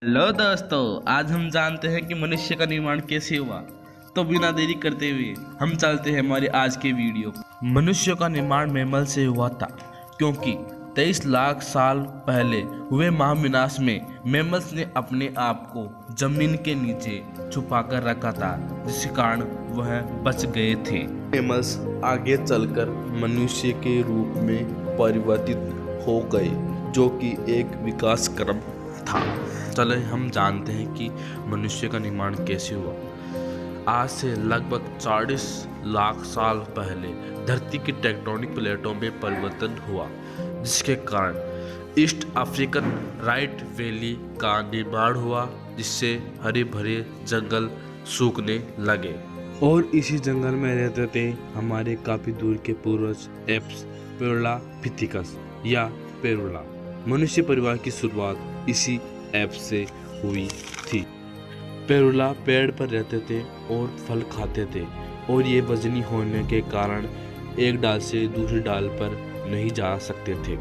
Hello दोस्तों, आज हम जानते हैं कि मनुष्य का निर्माण कैसे हुआ। तो बिना देरी करते हुए हम चलते हैं हमारे आज के वीडियो। मनुष्य का निर्माण मैमल से हुआ था, क्योंकि 23 लाख साल पहले हुए महाविनाश में मैमल्स ने अपने आप को जमीन के नीचे छुपाकर रखा था, जिस कारण वह बच गए थे। मैमल्स आगे चलकर मनुष्य के रूप में परिवर्तित हो गए, जो कि एक विकास क्रम था। चले हम जानते हैं कि मनुष्य का निर्माण कैसे हुआ। आज से लगभग 40 लाख साल पहले धरती की टेक्टोनिक प्लेटों में परिवर्तन हुआ, जिसके कारण ईस्ट अफ्रीकन राइट वैली का निर्माण हुआ, जिससे हरे भरे जंगल सूखने लगे और इसी जंगल में रहते थे हमारे काफी दूर के पूर्वज एप्स पेरोलापिथिकस या पेरोला। मनुष्य परिवार की शुरुआत इसी एप से हुई थी। पेरुला पेड़ पर रहते थे और फल खाते थे, और ये वजनी होने के कारण एक डाल से दूसरी डाल पर नहीं जा सकते थे।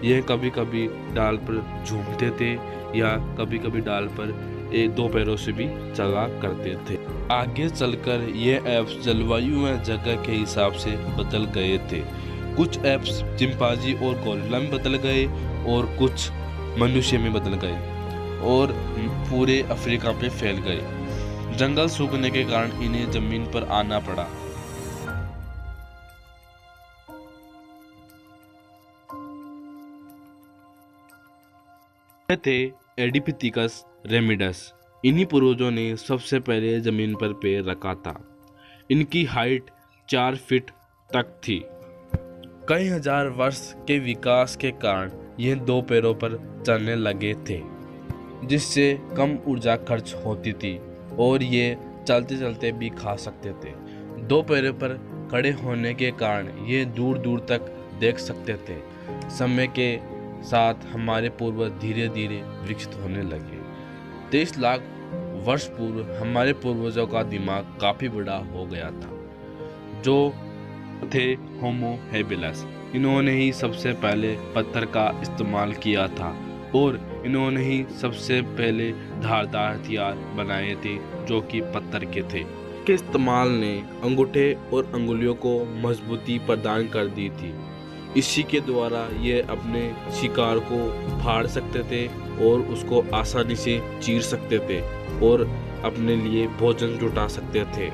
यह कभी कभी डाल पर झूमते थे या कभी कभी डाल पर दो पैरों से भी चला करते थे। आगे चलकर ये एप्स जलवायु व जगह के हिसाब से बदल गए थे। कुछ एप्स चिंपांजी और गोरिल्ला में बदल गए और कुछ मनुष्य में बदल गए और पूरे अफ्रीका पे फैल गए। जंगल सूखने के कारण इन्हें जमीन पर आना पड़ा। थे एडिपिथिकस रेमिडस। इन्हीं पूर्वजों ने सबसे पहले जमीन पर पैर रखा था। इनकी हाइट 4 फीट तक थी। कई हजार वर्ष के विकास के कारण यह 2 पैरों पर चलने लगे थे, जिससे कम ऊर्जा खर्च होती थी और ये चलते चलते भी खा सकते थे। 2 पैरों पर खड़े होने के कारण ये दूर दूर तक देख सकते थे। समय के साथ हमारे पूर्वज धीरे धीरे विकसित होने लगे। 23 लाख वर्ष पूर्व हमारे पूर्वजों का दिमाग काफी बड़ा हो गया था, जो थे होमो हेबिलस। इन्होंने ही सबसे पहले पत्थर का इस्तेमाल किया था और इन्होंने ही सबसे पहले धारदार हथियार बनाए थे, जो कि पत्थर के थे। के इस्तेमाल ने अंगूठे और अंगुलियों को मजबूती प्रदान कर दी थी। इसी के द्वारा ये अपने शिकार को फाड़ सकते थे और उसको आसानी से चीर सकते थे और अपने लिए भोजन जुटा सकते थे।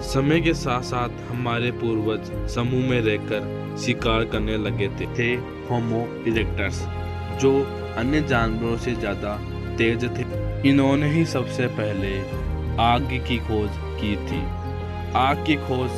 समय के साथ साथ हमारे पूर्वज समूह में रहकर शिकार करने लगे थे होमो इरेक्टस, जो अन्य जानवरों से ज़्यादा तेज थे। इन्होंने ही सबसे पहले आग की खोज की थी। आग की खोज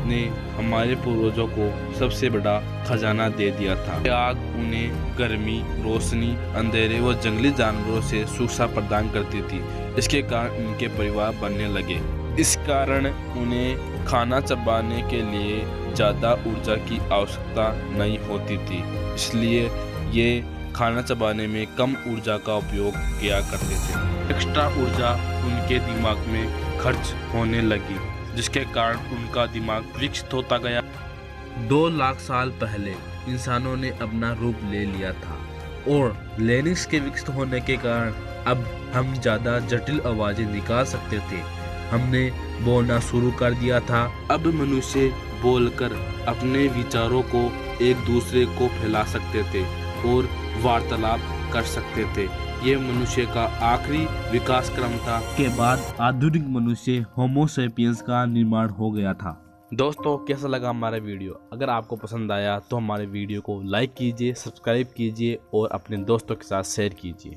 ने हमारे पूर्वजों को सबसे बड़ा खजाना दे दिया था। आग उन्हें गर्मी, रोशनी, अंधेरे व जंगली जानवरों से सुरक्षा प्रदान करती थी। इसके कारण उनके परिवार बनने लगे। इस कारण उन्हें खाना चबाने के लिए ज़्यादा ऊर्जा की आवश्यकता नहीं होती थी, इसलिए ये खाना चबाने में कम ऊर्जा का उपयोग किया करते थे। एक्स्ट्रा ऊर्जा उनके दिमाग में खर्च होने लगी, जिसके कारण उनका दिमाग विकसित होता गया। 2 लाख साल पहले इंसानों ने अपना रूप ले लिया था और लेनिक्स के विकसित होने के कारण अब हम ज़्यादा जटिल आवाज़ें निकाल सकते थे। हमने बोलना शुरू कर दिया था। अब मनुष्य बोलकर अपने विचारों को एक दूसरे को फैला सकते थे और वार्तालाप कर सकते थे। ये मनुष्य का आखिरी विकास क्रम था। के बाद आधुनिक मनुष्य होमो सेपियंस का निर्माण हो गया था। दोस्तों, कैसा लगा हमारा वीडियो? अगर आपको पसंद आया तो हमारे वीडियो को लाइक कीजिए, सब्सक्राइब कीजिए और अपने दोस्तों के साथ शेयर कीजिए।